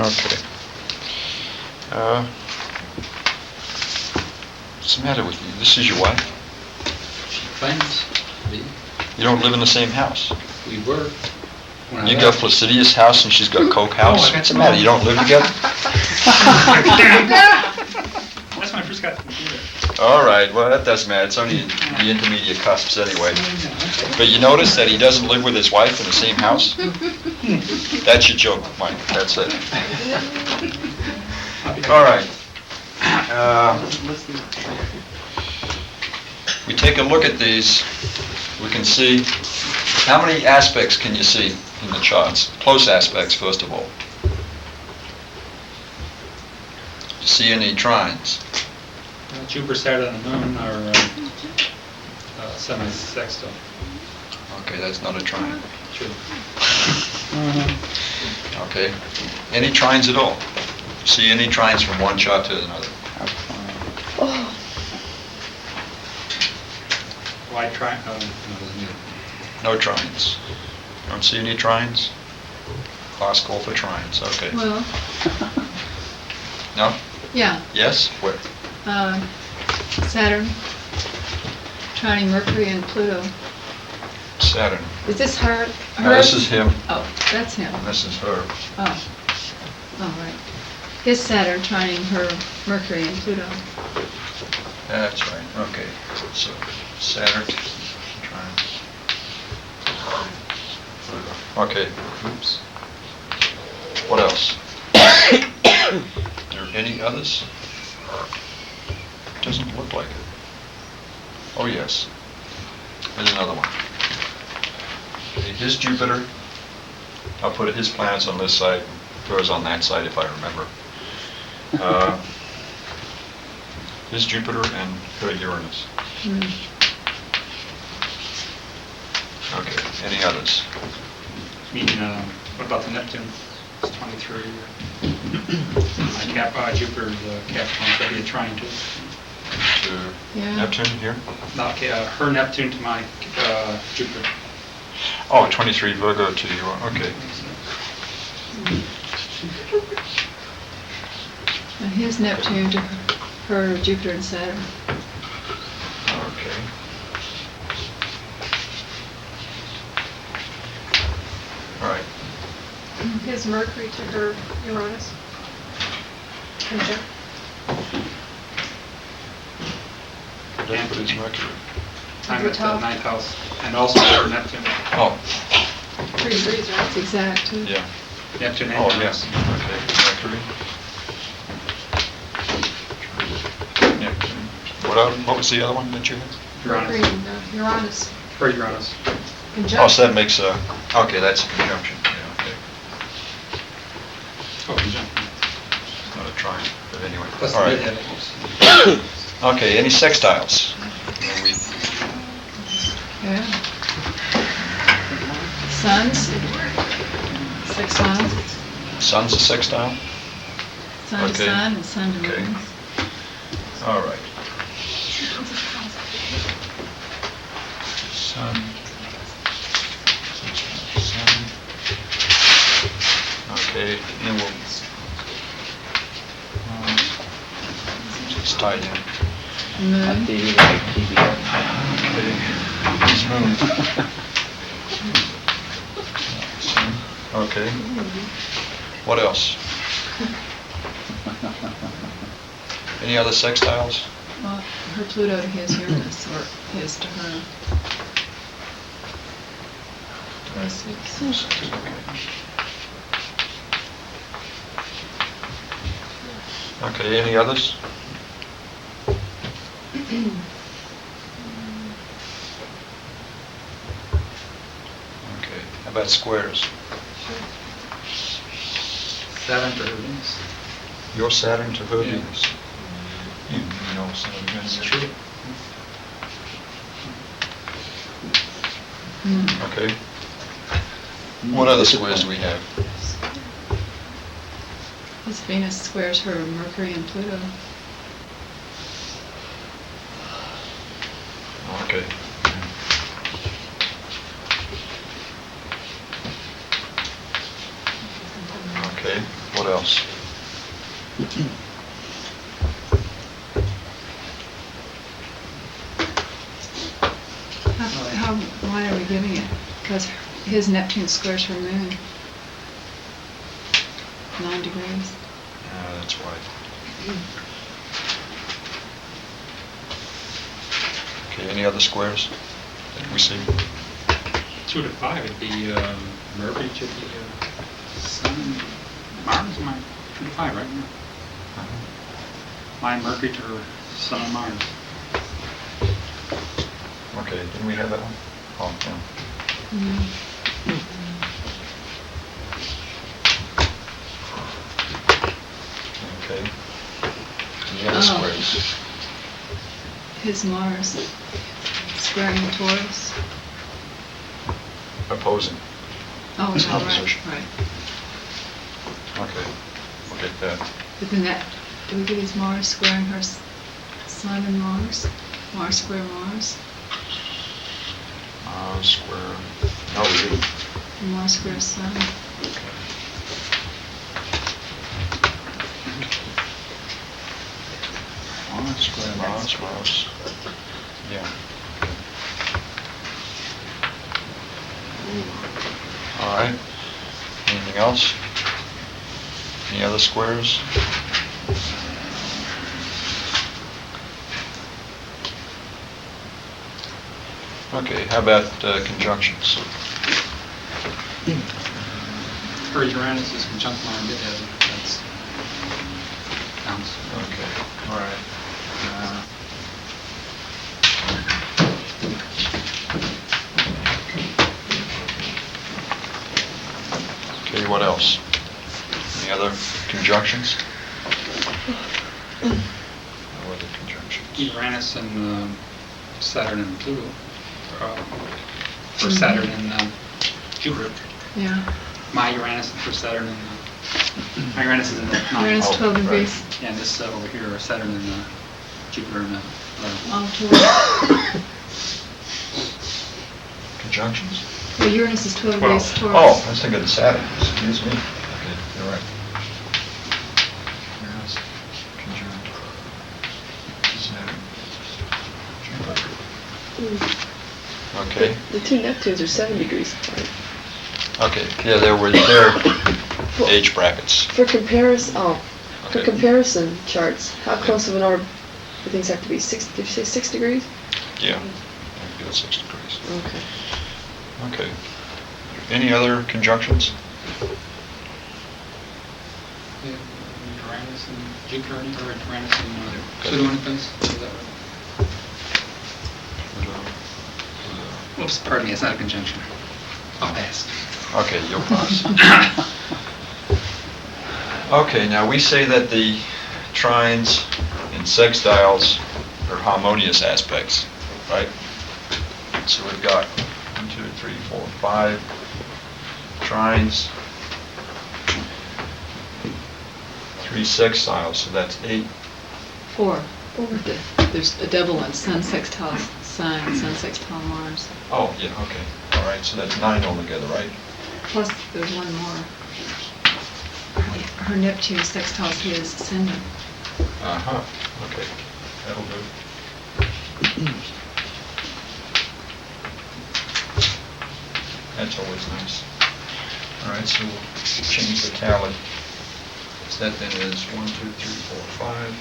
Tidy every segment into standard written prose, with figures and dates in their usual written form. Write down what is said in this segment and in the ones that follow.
Okay. What's the matter with you? This is your wife? She claims to be. You don't live in the same house? We were. You got Placidius house and she's got Coke house? What's the matter? You don't live together? That's when I first got the computer. All right, well, that doesn't matter. It's only the intermediate cusps anyway. But you notice that he doesn't live with his wife in the same house? That's your joke, Mike. That's it. All right. We take a look at these. We can see how many aspects can you see in the charts? Close aspects, first of all. Do you see any trines? Jupiter, Saturn, and the Moon are semi-sextile. Okay, that's not a trine. True. Okay. Any trines at all? See any trines from one chart to another? Why try? No trines. Don't see any trines? Classical for trines, okay. Well, No? yeah. Yes? Where? Saturn, trining Mercury and Pluto. Saturn. Is this her? No, this is him, Oh, that's him. and this is her. Oh, all right. His Saturn trining her Mercury and Pluto. That's right, okay. So, Saturn, trine. Okay, oops. What else? Are there any others? Doesn't look like it. Oh, yes. There's another one. Okay, his Jupiter, I'll put his planets on this side, hers on that side if I remember. His Jupiter and her Uranus. Okay, any others? Meaning, what about the Neptune? It's 23. Jupiter's Capricorn, so that'd be a trine too. To Yeah. Neptune here? Not her Neptune to my Jupiter. Oh, 23 Virgo to you, okay. And his Neptune to her Jupiter and Saturn. Okay. All right. His Mercury to her Uranus. Conjunct. That's what is Mercury. I'm at the ninth house, and also her Neptune. Oh, 3 degrees, right? That's exact too. yeah. Neptune and Oh, Uranus. yes. Okay, Mercury. Neptune. What was the other one that you had? Mercury Uranus. and Uranus. Her Uranus. Conjunct. Oh, so that makes okay, that's a conjunction. Yeah, okay. Oh, conjunct. Not a trine, but anyway. Plus All the right. midhead. Okay, any sextiles? Yeah. Suns, sextile. Sun's a sextile? Sun to Okay. Sun and Sun to Okay. Moon. All right. Sun. Sun. Okay, and we'll. It's tied in. Moon. Okay. It's moon. Okay. What else? Any other sextiles? Well, her Pluto to his Uranus, or his to her. Okay, any others? Okay, how about squares? Saturn to her Venus. Your Saturn to her Yeah. Venus. You know Saturn That's Venus. true. Okay. What other squares do we have? His Venus squares her Mercury and Pluto. Okay. Okay, what else? giving it, because his Neptune squares her moon. 9 degrees. That's why. Okay, any other squares that we see? 2 to 5 would be Mercury to the Sun. Mars, my 2 to 5, right? Yeah. My Mercury to her Sun and Mars. Okay, didn't we have that one? Oh, yeah. Okay. Any other squares? His Mars squaring the Taurus. Opposing. Oh, It's no, right, opposition. right. Okay, we'll get that. But then that, do we get his Mars squaring her Sun and Mars? Mars square Mars? Square. No, we didn't. And Mars square Sun? Mars square Mars. Yeah. All right. Anything else? Any other squares? Okay, how about conjunctions? Her Uranus is conjunct Mars. That's counts. Okay, all right. Okay, what else? Any other conjunctions? No other conjunctions. Uranus and Saturn and Pluto. For Saturn and Jupiter. Yeah. My Uranus for Saturn and my Uranus is in the 9. Uranus Oh, 12 right. degrees. Yeah, and this over here are Saturn and Jupiter and 11. Oh, Taurus. Conjunctions? Well, Uranus is 12 degrees Taurus. Oh, I was thinking of Saturn, excuse me. Okay, you're right. Uranus, conjunct Saturn. Okay, The 2 Neptunes are 7 degrees apart. okay, yeah, they're age brackets. For comparison, for Okay. comparison charts, how close of an orb do things have to be? 6? Did you say 6 degrees? Yeah, I feel 6 degrees. Okay. Okay. Any other conjunctions? Yeah, Uranus and Jupiter, or Uranus and Pluto in place. Is that right? Oops, pardon me, it's not a conjunction. I'll pass. Okay, you'll pass. Okay, now we say that the trines and sextiles are harmonious aspects, right? So we've got 1, 2, 3, 4, 5 trines, 3 sextiles, so that's 8. 4. There's a double one, Sun sextile Sun, Sun sextile Mars. Oh, yeah, okay. All right, so that's 9 altogether, right? Plus, there's one more. Her Neptune sextiles his ascendant. Uh-huh, okay, that'll do. That's always nice. All right, so we'll change the tally. So that then is 1, 2, 3, 4, 5,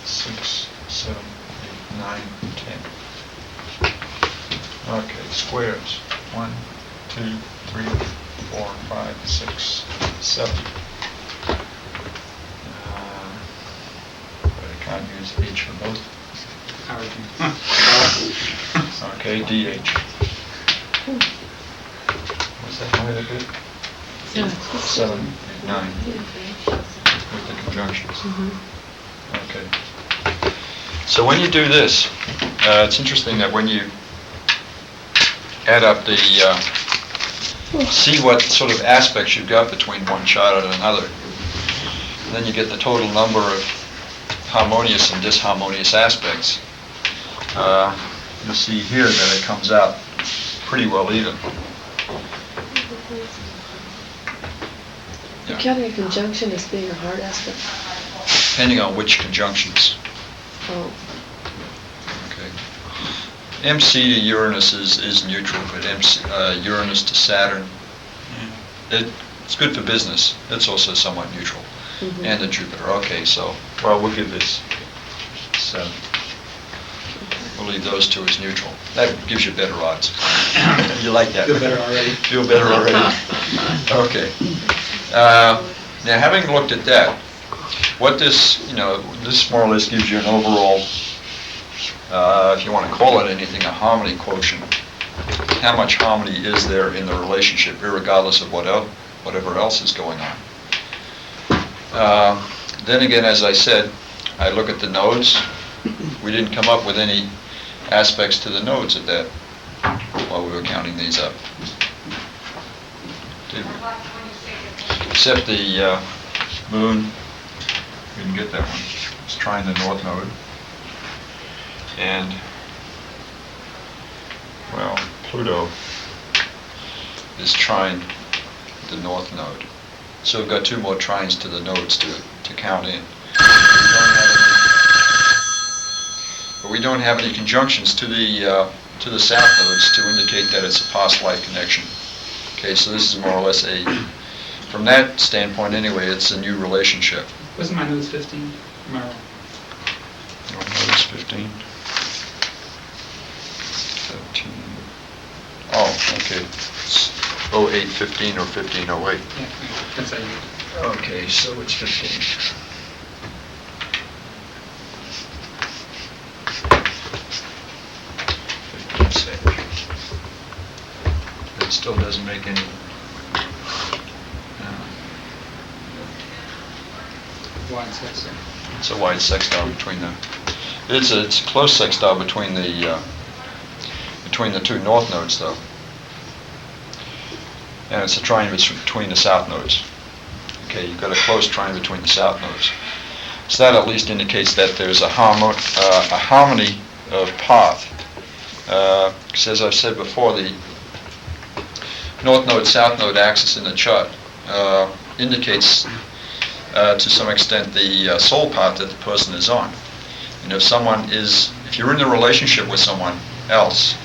6, 7, 8, 9, 10. Okay, squares. 1, 2, 3, 4, 5, 6, 7. But I can't use H for both. Okay, DH. Was that how I did it? 7, 8, 9. With the conjunctions. Okay. So when you do this, it's interesting that when you add up the, see what sort of aspects you've got between one chart and another. And then you get the total number of harmonious and disharmonious aspects. You'll see here that it comes out pretty well even. You're counting a conjunction as being a hard aspect? Depending on which conjunctions. Oh. Okay. MC to Uranus is neutral, but Uranus to Saturn, it's good for business. It's also somewhat neutral. Mhm. And to Jupiter. Okay, so, well, we'll give this 7. We'll leave those two as neutral. That gives you better odds. You like that? Feel better already. Feel better already? Okay. Now, having looked at that, what this, this more or less gives you an overall, if you want to call it anything, a harmony quotient. How much harmony is there in the relationship, irregardless of whatever else is going on? Then again, as I said, I look at the nodes. We didn't come up with any aspects to the nodes at that while we were counting these up. Did we? Except the moon, we didn't get that one. It's trying the north node. And, well, Pluto is trying the north node. So we've got 2 more trines to the nodes to count in. But we don't have any conjunctions to the south nodes to indicate that it's a past life connection. Okay, so this is more or less from that standpoint anyway, it's a new relationship. Wasn't my node's 15? Am I wrong? Your node's 15. 17. Oh, okay. It's 0815 or 1508. Yeah, that's how you. Okay, so it's 15. It still doesn't make any. Wide sextile. It's a wide sextile between the. It's a close sextile between the 2 north nodes, though, and it's a trine between the south nodes. Okay, you've got a close trine between the south nodes. So that at least indicates that there's a harmony of path. Because as I've said before, the north node, south node axis in the chart indicates to some extent the soul path that the person is on. And if you're in a relationship with someone else,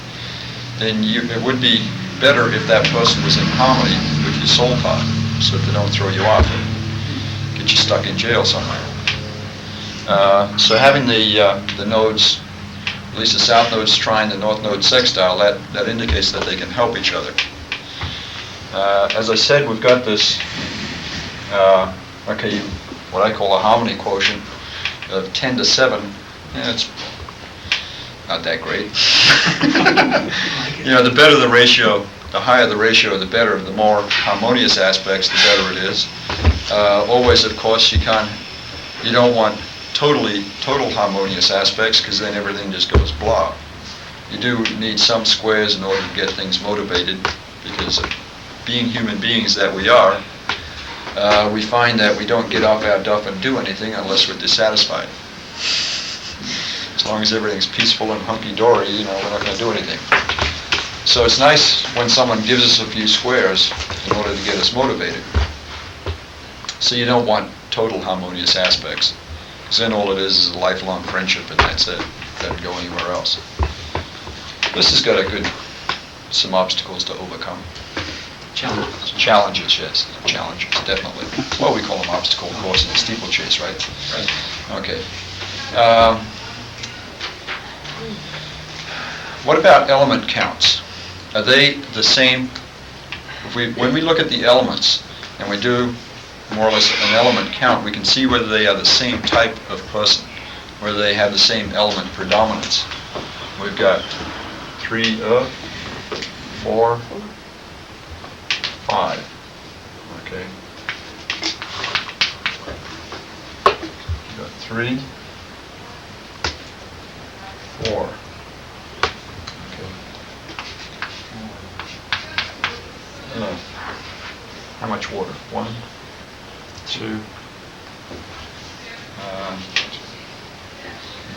then it would be better if that person was in harmony with your soul path, so that they don't throw you off and get you stuck in jail somewhere. So having the nodes, at least the south nodes trine the north node sextile, that indicates that they can help each other. As I said, we've got this, what I call a harmony quotient of 10 to 7. Yeah, it's not that great. The better the ratio, the higher the ratio, the better. The more harmonious aspects, the better it is. Always, of course, you don't want total harmonious aspects, because then everything just goes blah. You do need some squares in order to get things motivated, because being human beings that we are, we find that we don't get off our duff and do anything unless we're dissatisfied. As long as everything's peaceful and hunky-dory, we're not going to do anything. So it's nice when someone gives us a few squares in order to get us motivated. So you don't want total harmonious aspects, because then all it is a lifelong friendship, and that's it. It doesn't go anywhere else. This has got some obstacles to overcome. Challenges. Challenges, yes. Challenges, definitely. Well, we call them obstacle course in the steeplechase, right? Right. Okay. What about element counts? Are they the same? When we look at the elements and we do more or less an element count, we can see whether they are the same type of person, whether they have the same element predominance. We've got 3 earth, 4, 5. Okay. We've got 3, 4. How much water? 1, 2. I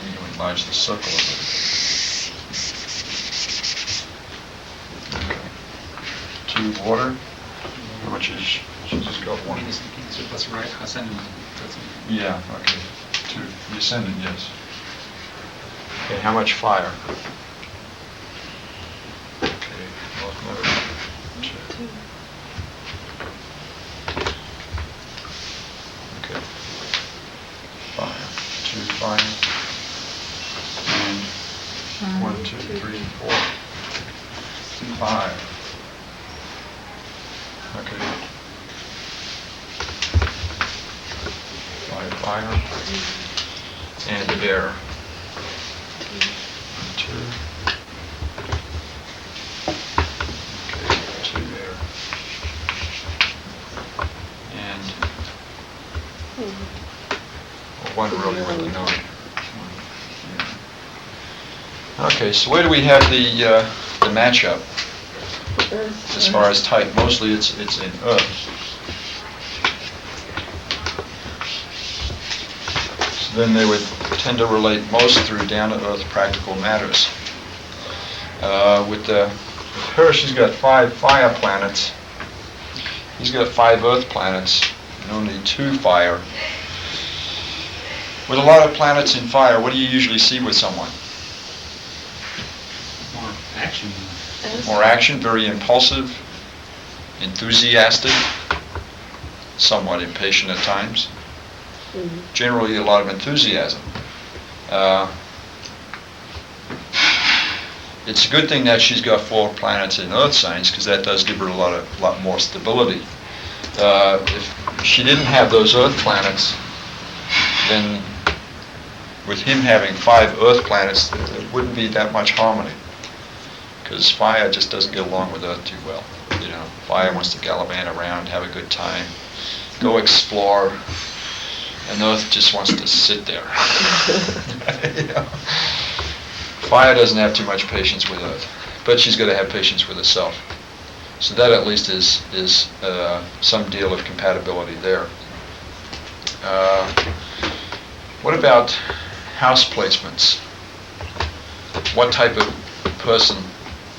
need to enlarge the circle a bit. Okay. 2 water. How much is? She's just got 1. So that's right. Ascendant. Yeah. Okay. 2. The ascendant, yes. Okay. How much fire? fire. And 1, 2, 3, 4, 5. Okay. 5 fire. And air. 2. Okay, 2 air. And 1 really with the note. Okay, so where do we have the matchup Earth. as far as type? Mostly it's in Earth. So then they would tend to relate most through down-to-earth practical matters. With her, she's got 5 fire planets. He's got 5 earth planets and only 2 fire. With a lot of planets in fire, what do you usually see with someone? More action. More action, very impulsive, enthusiastic, somewhat impatient at times. Generally a lot of enthusiasm. It's a good thing that she's got 4 planets in earth signs, because that does give her a lot more stability. If she didn't have those earth planets, then with him having 5 earth planets, there wouldn't be that much harmony, because fire just doesn't get along with earth too well. You know, fire wants to gallivant around, have a good time, go explore, and earth just wants to sit there. You know? Fire doesn't have too much patience with earth, but she's got to have patience with herself. So that at least is some deal of compatibility there. What about house placements? What type of person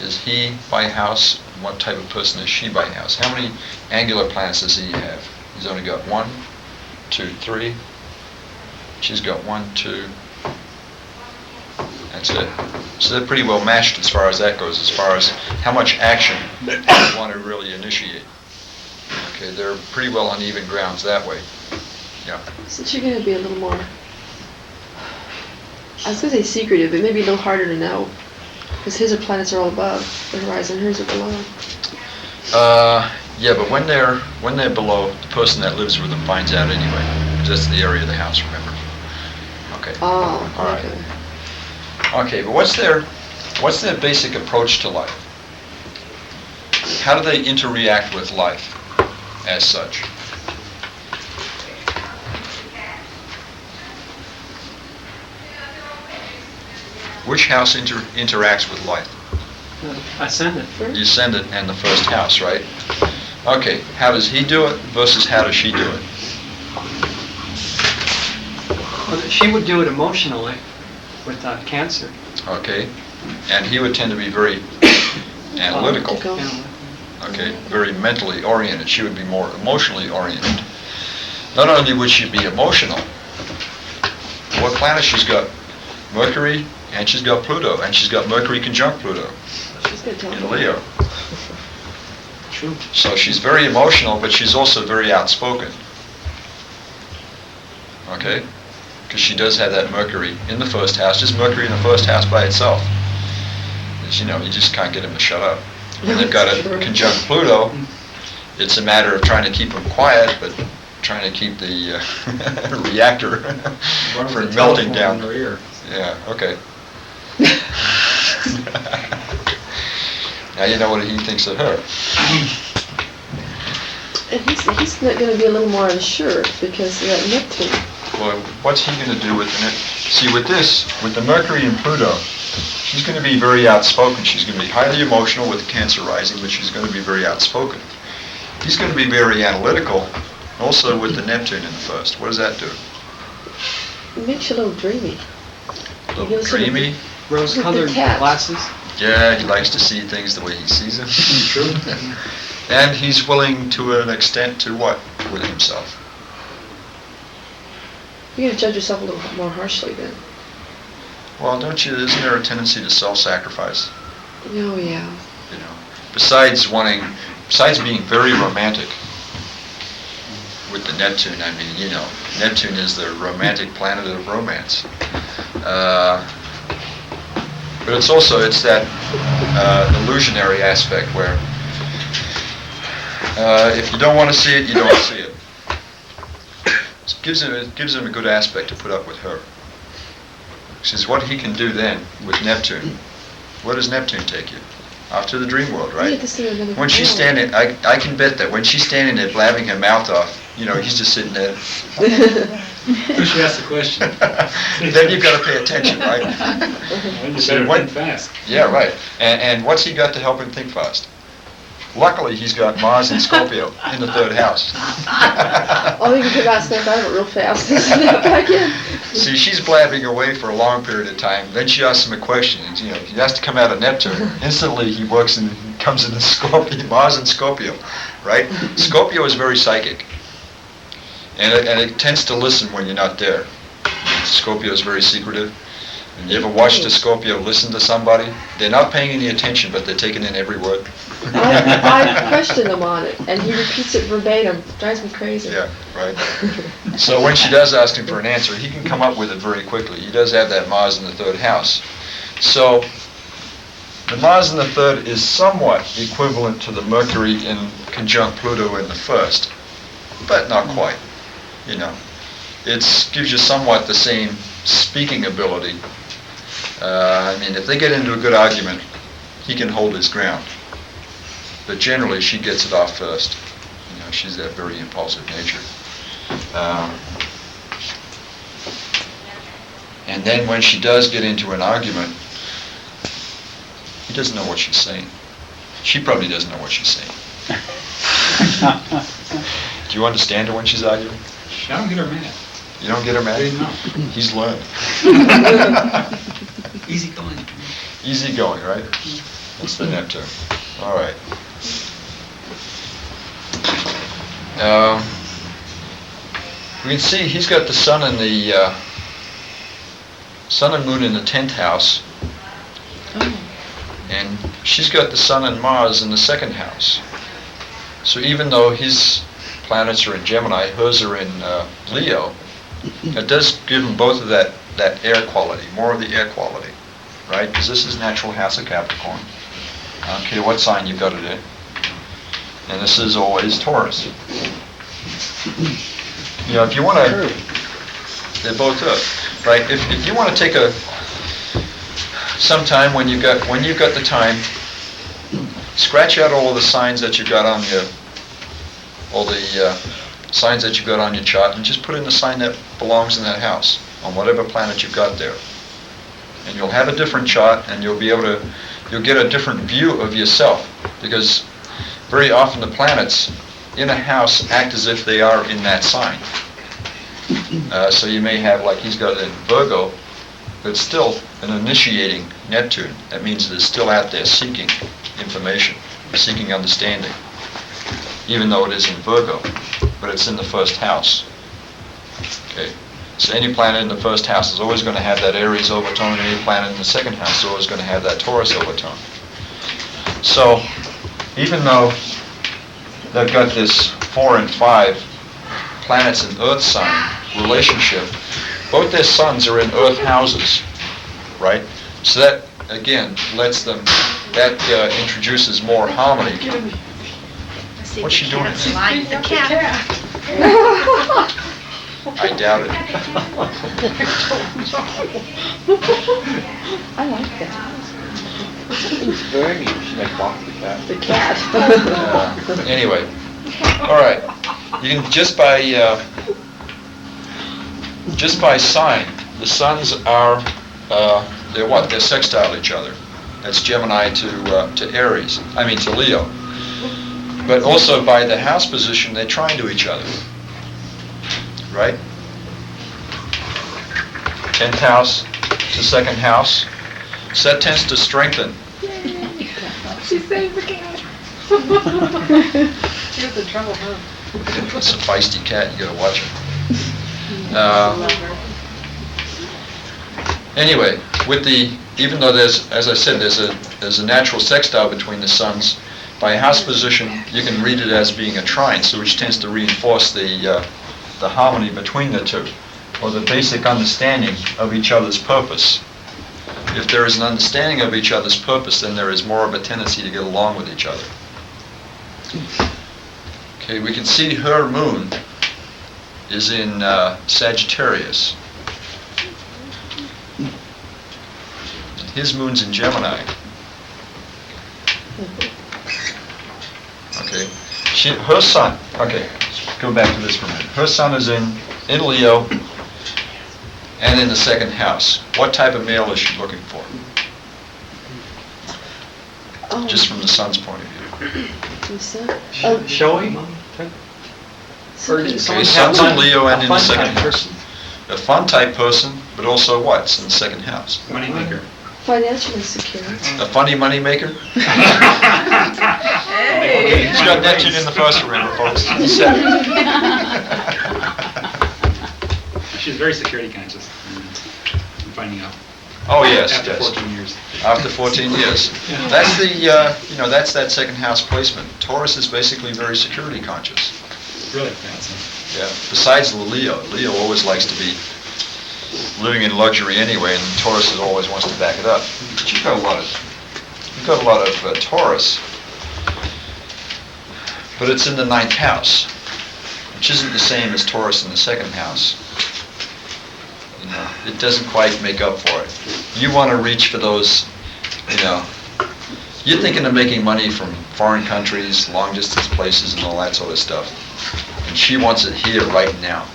is he by house? And what type of person is she by house? How many angular planets does he have? He's only got 1, 2, 3. She's got 1, 2. That's it. So they're pretty well matched as far as that goes, as far as how much action they want to really initiate. Okay, they're pretty well on even grounds that way. Yeah. Since you're going to be a little more, I was going to say secretive, but maybe a little harder to know. Because his planets are all above the horizon, hers are below. Yeah, but when they're below, the person that lives with them finds out anyway. Because that's the area of the house, remember? Okay. Oh, All right. okay. Okay, but what's their basic approach to life? How do they interact with life as such? Which house interacts with life? Ascendant. The ascendant and the first house, right? Okay, how does he do it versus how does she do it? Well, she would do it emotionally with Cancer. Okay, and he would tend to be very analytical. Okay, very mentally oriented. She would be more emotionally oriented. Not only would she be emotional, what planet she's got? Mercury, and she's got Pluto, and she's got Mercury conjunct Pluto She's good to in Leo. True. So she's very emotional, but she's also very outspoken. Okay? Because she does have that Mercury in the first house, just Mercury in the first house by itself. As you know, you just can't get him to shut up. When they've got a conjunct Pluto, it's a matter of trying to keep him quiet, but trying to keep the reactor from melting down. In her ear. Yeah, okay. Now you know what he thinks of her. And he's not going to be a little more unsure because of that Neptune. Well, what's he going to do with the See, with this, with the Mercury and Pluto, she's going to be very outspoken. She's going to be highly emotional with Cancer rising, but she's going to be very outspoken. He's going to be very analytical, also with the Neptune in the first. What does that do? It makes you a little dreamy. A little dreamy. Rose-colored With the cat. glasses. Yeah, he likes to see things the way he sees them. True. And he's willing to an extent to what with himself? You're going to judge yourself a little more harshly then. Well, isn't there a tendency to self-sacrifice? Oh, yeah. You know, besides being very romantic, with the Neptune, I mean, you know, Neptune is the romantic planet of romance. But it's also, it's that illusionary aspect where if you don't want to see it, you don't see it. It gives him a good aspect to put up with her. Because what he can do then with Neptune, where does Neptune take you? Off to the dream world, right? Yeah, to see another When she's world. standing, I can bet that when she's standing there blabbing her mouth off, you know, he's just sitting there. Who should ask the question? Then you've got to pay attention, right? Well, you So better when- think fast. Yeah, right. And what's he got to help him think fast? Luckily, he's got Mars and Scorpio in the third house. Oh, you can come out, snap out of it real fast, and snap back in. See, she's blabbing away for a long period of time. Then she asks him a question. And, you know, he has to come out of Neptune. Instantly, he works and comes into Scorpio, Mars and Scorpio, right? Scorpio is very psychic, and it tends to listen when you're not there. Scorpio is very secretive. And you ever watched a Scorpio listen to somebody? They're not paying any attention, but they're taking in every word. I questioned him on it, and he repeats it verbatim. Drives me crazy. Yeah, right. So when she does ask him for an answer, he can come up with it very quickly. He does have that Mars in the third house. So the Mars in the third is somewhat equivalent to the Mercury in conjunct Pluto in the first, but not quite. You know, it gives you somewhat the same speaking ability. I mean, if they get into a good argument, he can hold his ground. But generally, she gets it off first. You know, she's that very impulsive nature. And then when she does get into an argument, he doesn't know what she's saying. She probably doesn't know what she's saying. Do you understand her when she's arguing? I don't get her mad. You don't get her mad? No. He's learned. Easy going. Easy going, right? That's the Neptune. All right. We can see he's got the sun and the sun and moon in the 10th house, and she's got the sun and Mars in the 2nd house. So even though his planets are in Gemini, hers are in Leo, it does give them both of that air quality, more of the air quality, right? Because this is natural house of Capricorn. I don't care what sign you've got it in. And this is always Taurus. You know, if you want to, they're both Earth, right? If you want to take sometime when you've got the time, scratch out all of the signs that you've got on your, all the signs that you've got on your chart, and just put in the sign that belongs in that house on whatever planet you've got there. And you'll have a different chart, and you'll get a different view of yourself, because very often the planets in a house act as if they are in that sign. So you may have, like he's got in Virgo, but still an initiating Neptune. That means it's still out there seeking information, seeking understanding, even though it is in Virgo, but it's in the 1st house. Okay. So any planet in the 1st house is always going to have that Aries overtone, and any planet in the 2nd house is always going to have that Taurus overtone. So even though they've got this 4 and 5 planets in Earth sign relationship, both their suns are in Earth houses, right? So that, again, lets them, that introduces more harmony. What's she doing? The cat. I doubt it. I like that. It's burning. She like walks the cat. The cat. Anyway, all right. You can just by sign, the suns are they're what? They're sextile each other. That's Gemini to Aries. I mean to Leo. But also by the house position, they're trine to each other. Right? 10th house to 2nd house. So that tends to strengthen. She saved the cat. She was in trouble, huh? It's a feisty cat, you gotta watch her. Anyway, even though there's, as I said, there's a natural sextile between the suns, by house position, you can read it as being a trine, so which tends to reinforce the harmony between the two, or the basic understanding of each other's purpose. If there is an understanding of each other's purpose, then there is more of a tendency to get along with each other. Okay, we can see her moon is in Sagittarius. His moon's in Gemini. Okay, her sun, okay, go back to this for a minute. Her sun is in Leo and in the second house. What type of male is she looking for? Oh. Just from the sun's point of view. You said? Oh, Showy? something- Okay, sun's in Leo and in the second house. person. A fun type person, but also what? It's in the second house. Moneymaker. Financially secure. A funny money maker? Hey! He's got Neptune in the first, remember, folks. She's very security conscious. I'm finding out. Oh, yes, After yes. 14 years. After 14 years. Yeah. That's the, that's that second house placement. Taurus is basically very security conscious. Really fancy. Yeah. Besides the Leo always likes to be living in luxury anyway, and Taurus always wants to back it up. But you've got a lot of Taurus, but it's in the 9th house, which isn't the same as Taurus in the second house. You know, it doesn't quite make up for it. You want to reach for those, you're thinking of making money from foreign countries, long distance places, and all that sort of stuff. And she wants it here, right now.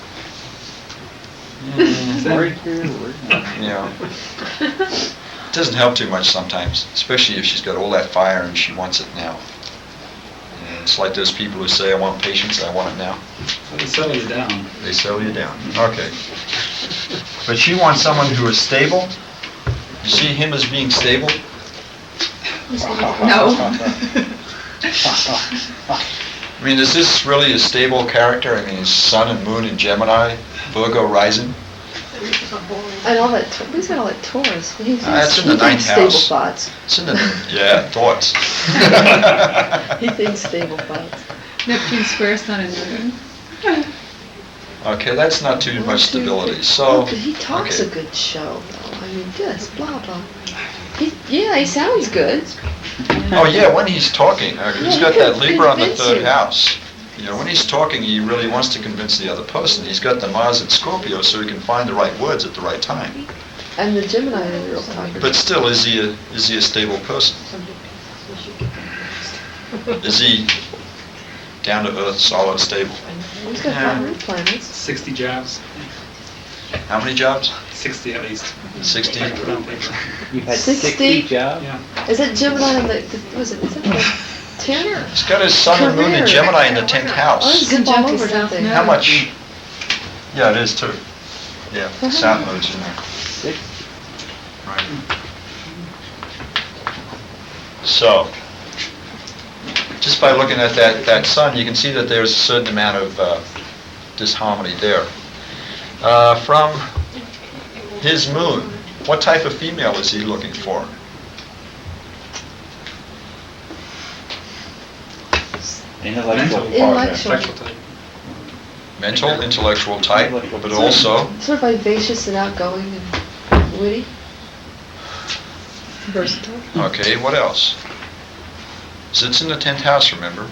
Right here, right now. It doesn't help too much sometimes, especially if she's got all that fire and she wants it now. And it's like those people who say, I want patience, I want it now. They settle you down. They settle you down. Okay. But she wants someone who is stable. You see him as being stable? No. I mean, is this really a stable character? I mean, his sun and moon in Gemini, Virgo rising. And all that, he's got all that Taurus. He That's in the thinks 9th stable house. thoughts. It's in the, thoughts. He thinks stable thoughts. Neptune square sun and moon. Okay, that's not too One, much two, stability, three. so. Oh, but he talks okay. a good show, though. I mean, this, blah, blah. He sounds good. Oh, yeah, when he's talking, he's Yeah, got he that could Libra on the convince 3rd you. house. When he's talking, he really wants to convince the other person. He's got the Mars in Scorpio, so he can find the right words at the right time. And the Gemini is a real talker. But still, is he a stable person? Is he down to earth, solid, stable? He's got 5 root planets. 60 jobs. How many jobs? 60 at least. 60? I put on paper. You've had 60? 60 jobs? Yeah. Is that Gemini on the is that the 10? He's got his sun and moon in Career. Gemini in the 10th Oh, house. it's zip all Conjunct over, his don't South they? Node. How much? Yeah, it is too. Yeah, South Node's in there. 6? Right. So, just by looking at that sun, you can see that there's a certain amount of disharmony there. From his moon, what type of female is he looking for? Intellectual partner. Intellectual. Sexual type. Mental, intellectual type, but also, Sort of vivacious and outgoing and witty. Versatile. okay, what else? It's in the 10th house, remember?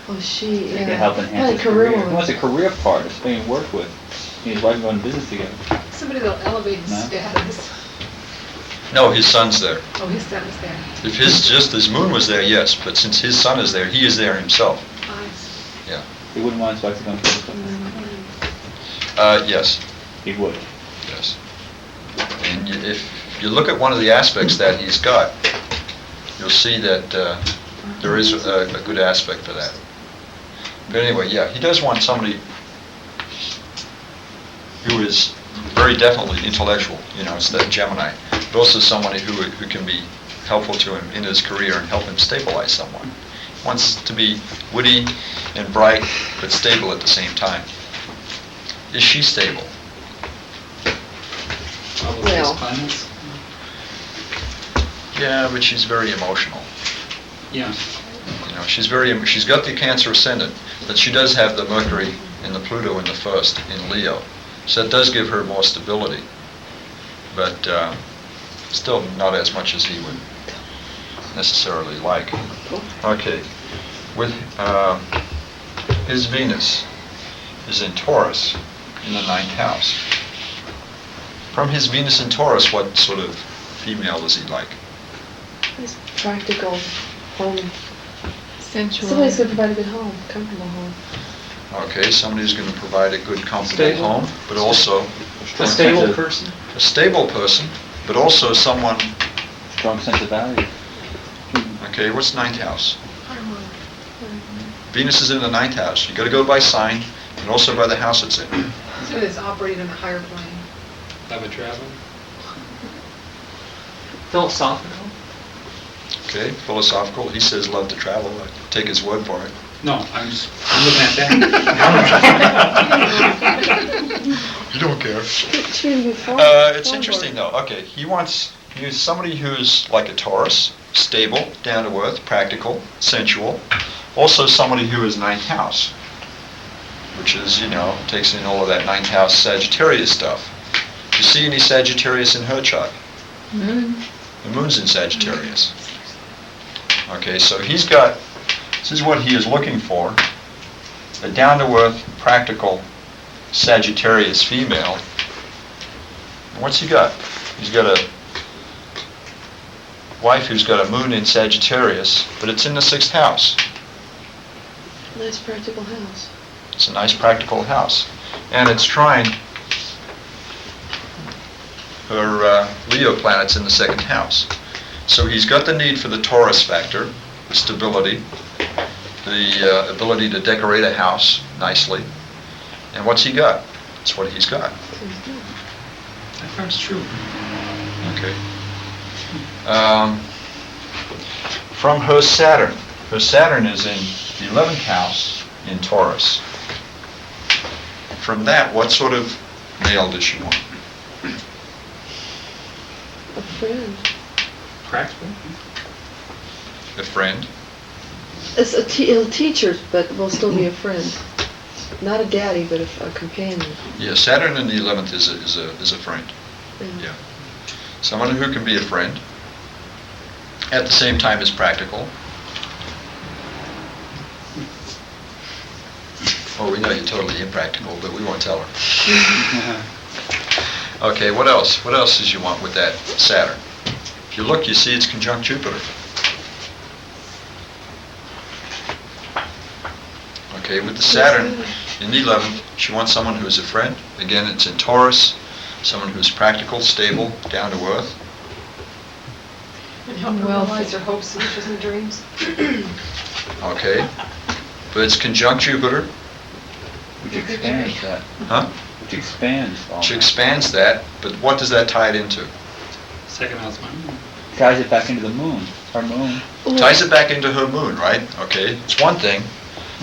Oh, she, They yeah. can help enhance What his a career career. He woman. wants a career partner, somebody to work with. He's wife going to business together. Somebody that'll elevate his No. status. No, his son's there. Oh, his status there. If his moon was there, yes, but since his sun is there, he is there himself. Yeah. He wouldn't want his wife to come to business. Yes, He would. yes. And if you look at one of the aspects that he's got, you'll see that there is a good aspect for that. But anyway, yeah, he does want somebody who is very definitely intellectual, it's that Gemini, but also somebody who can be helpful to him in his career and help him stabilize someone. He wants to be witty and bright, but stable at the same time. Is she stable? All those Well. planets. Yeah, but she's very emotional. Yeah. You know, she's got the Cancer ascendant, but she does have the Mercury and the Pluto in the first in Leo. So it does give her more stability, but still not as much as he would necessarily like. Okay, with his Venus is in Taurus in the 9th house. From his Venus in Taurus, what sort of female does he like? It's practical, home. Sensual. Somebody's gonna provide a good home, comfortable home. Okay, somebody who's going to provide a good, comfortable Stable. home, but also A stable person. a stable person, but also someone. Strong sense of value. Okay, what's 9th house? Venus is in the 9th house. You got to go by sign and also by the house it's in. So it's operating on a higher plane. Love of travel. Philosophical. Okay, philosophical. He says love to travel. I take his word for it. No, I'm looking at that. You don't care. Should be a good form. It's form interesting board. though. Okay, he's somebody who's like a Taurus, stable, down to earth, practical, sensual. Also somebody who is 9th house, which is, takes in all of that 9th house Sagittarius stuff. Do you see any Sagittarius in her chart? Moon. The moon's in Sagittarius. Okay, so this is what he is looking for, a down-to-earth, practical Sagittarius female. And what's he got? He's got a wife who's got a moon in Sagittarius, but it's in the 6th house. Nice practical house. It's a nice practical house. And it's trine her Leo planet's in the 2nd house. So he's got the need for the Taurus factor, the stability, the ability to decorate a house nicely. And what's he got? That's what he's got. That part's true. Okay. From her Saturn. Her Saturn is in the 11th house in Taurus. From that, what sort of male does she want? A friend. Practical. A friend? It's a teacher, but will still be a friend. Not a daddy, but a companion. Yeah, Saturn in the 11th is a friend. Yeah. Someone who can be a friend, at the same time as practical. Oh, we know you're totally impractical, but we won't tell her. Okay, what else? What else does you want with that Saturn? If you look, you see it's conjunct Jupiter. Okay, with the Saturn in the 11th, she wants someone who is a friend. Again, it's in Taurus. Someone who's practical, stable, down to earth. And help her Well, realize her hopes, wishes, and dreams. Okay, but it's conjunct Jupiter. Which expands that. Huh? Which expands all She that. expands that, but what does that tie it into? 2nd house moon. Ties it back into the moon. Our moon. Ties it back into her moon, right? Okay, it's one thing.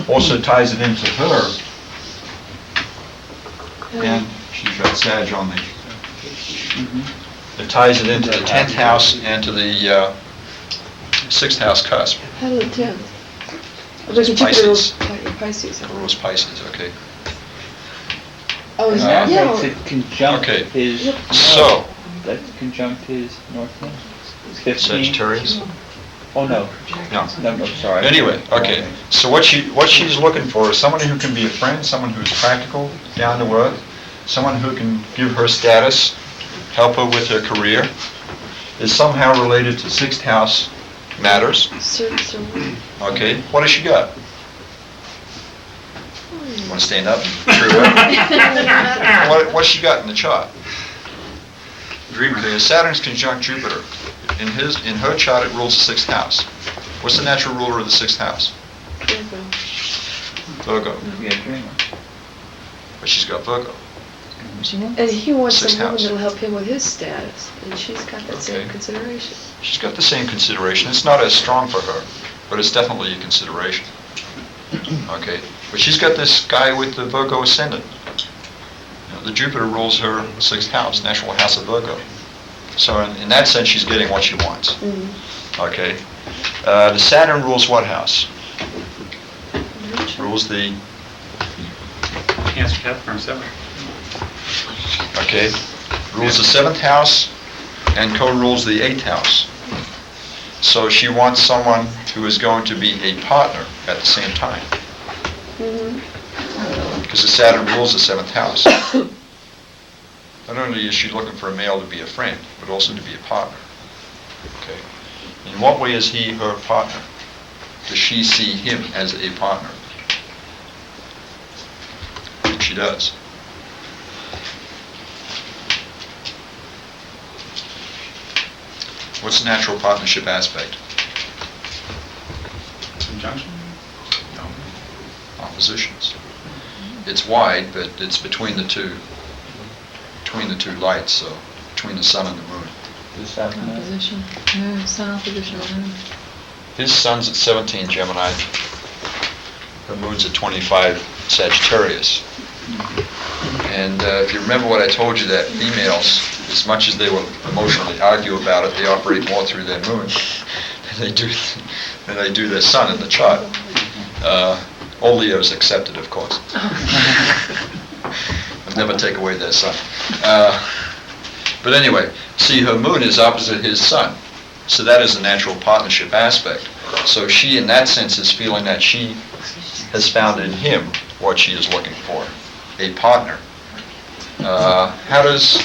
Also ties it into her, and she's got Sag on the. It ties it into the 10th house and to the 6th house cusp. How did the 10th? It's Jupiter Pisces. was Pisces. It was Pisces, okay. Oh, is That yeah. makes it conjunct Okay. his. Yep. So, That's conjunct his north node. It's 15. Sagittarius? Oh, no. No. No, sorry. Anyway, okay, so what she's looking for is someone who can be a friend, someone who's practical, down to earth, someone who can give her status, help her with her career, is somehow related to 6th house matters. Okay, what has she got? You want to stand up? What's she got in the chart? Remember, Saturn's conjunct Jupiter. In her chart, it rules the 6th house. What's the natural ruler of the 6th house? Virgo. Yeah, dreamer. But she's got Virgo. And he wants Sixth some woman house. that'll help him with his status, and she's got that same Okay. consideration. She's got the same consideration. It's not as strong for her, but it's definitely a consideration. Okay, but she's got this guy with the Virgo ascendant. The Jupiter rules her 6th house, natural house of Virgo. So in that sense, she's getting what she wants. Okay, the Saturn rules what house? rules the, Cancer, Capricorn, 7. okay, rules the 7th house and co-rules the 8th house. So she wants someone who is going to be a partner at the same time. Because the Saturn rules the 7th house. Not only is she looking for a male to be a friend, but also to be a partner. Okay. In what way is he her partner? Does she see him as a partner? I think she does. What's the natural partnership aspect? Conjunction? No. Oppositions. It's wide, but it's between the two lights, so between the sun and the moon. Does Saturn have? Opposition. Moon, sun opposition, moon. His sun's at 17 Gemini. Her moon's at 25 Sagittarius. And if you remember what I told you, that females, as much as they will emotionally argue about it, they operate more through their moon than they do their sun in the chart. All Leos accepted, of course. I'll never take away their sun. But anyway, see, her moon is opposite his sun. So that is a natural partnership aspect. So she, in that sense, is feeling that she has found in him what she is looking for, a partner. How does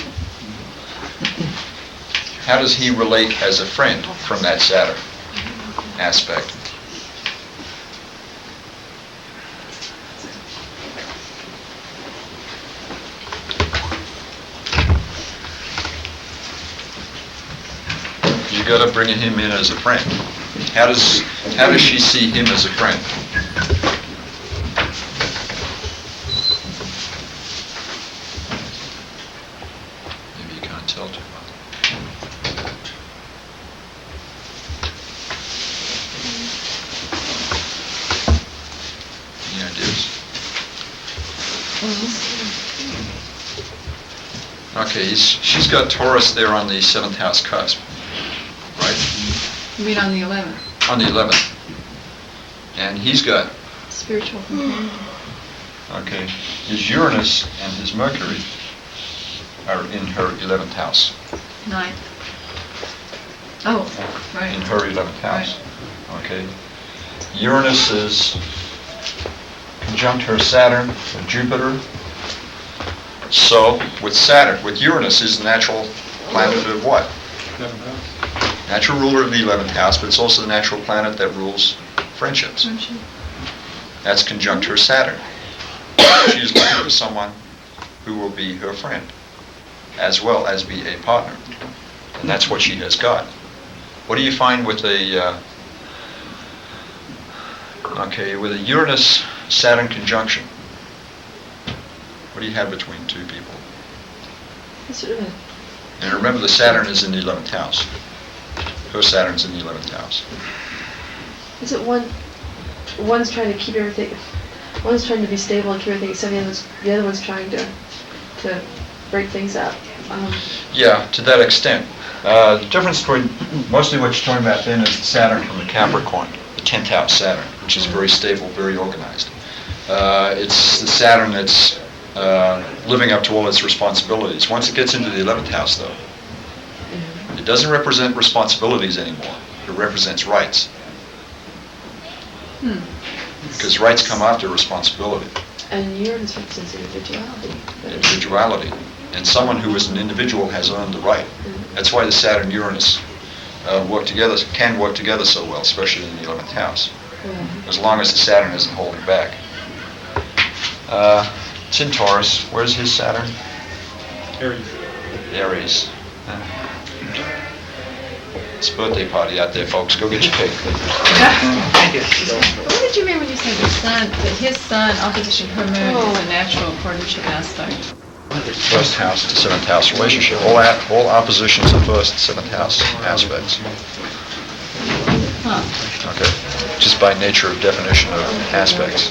he relate as a friend from that Saturn aspect? You got to bring him in as a friend. How does she see him as a friend? Maybe you can't tell too much. Any ideas? Okay, she's got Taurus there on the 7th house cusp. Right? You mean on the 11th? On the 11th. And he's got, Spiritual companion. okay, his Uranus and his Mercury are in her 11th house. 9th. Oh, right. In her 11th house. Okay. Uranus is conjunct her Saturn and Jupiter. So, with Uranus is the natural planet of what? 7th house. Natural ruler of the 11th house, but it's also the natural planet that rules friendships. Friendship. That's conjunct her Saturn. She's looking for someone who will be her friend, as well as be a partner. And that's what she has got. What do you find with a Uranus-Saturn conjunction? What do you have between two people? And remember, the Saturn is in the 11th house. Her Saturn's in the 11th house. Is it one's trying to keep everything, one's trying to be stable and keep everything, except the other one's trying to break things up? Yeah, to that extent. The difference between, mostly what you're talking about then is the Saturn from the Capricorn, the 10th house Saturn, which is very stable, very organized. It's the Saturn that's living up to all its responsibilities. Once it gets into the 11th house, though, it doesn't represent responsibilities anymore. It represents rights. Because rights come after responsibility. And Uranus represents individuality. Individuality. And someone who is an individual has earned the right. That's why the Saturn-Uranus can work together so well, especially in the 11th house. As long as the Saturn isn't holding back. It's in Taurus. Where's his Saturn? Aries. Aries. It's a birthday party out there, folks. Go get your cake. Thank you. What did you mean when you said the sun, that his sun opposition her moon is a natural partnership aspect? First house to 7th house relationship. All oppositions are first 7th house aspects. Huh. Okay. Just by nature of definition of aspects.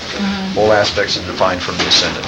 All aspects are defined from the ascendant.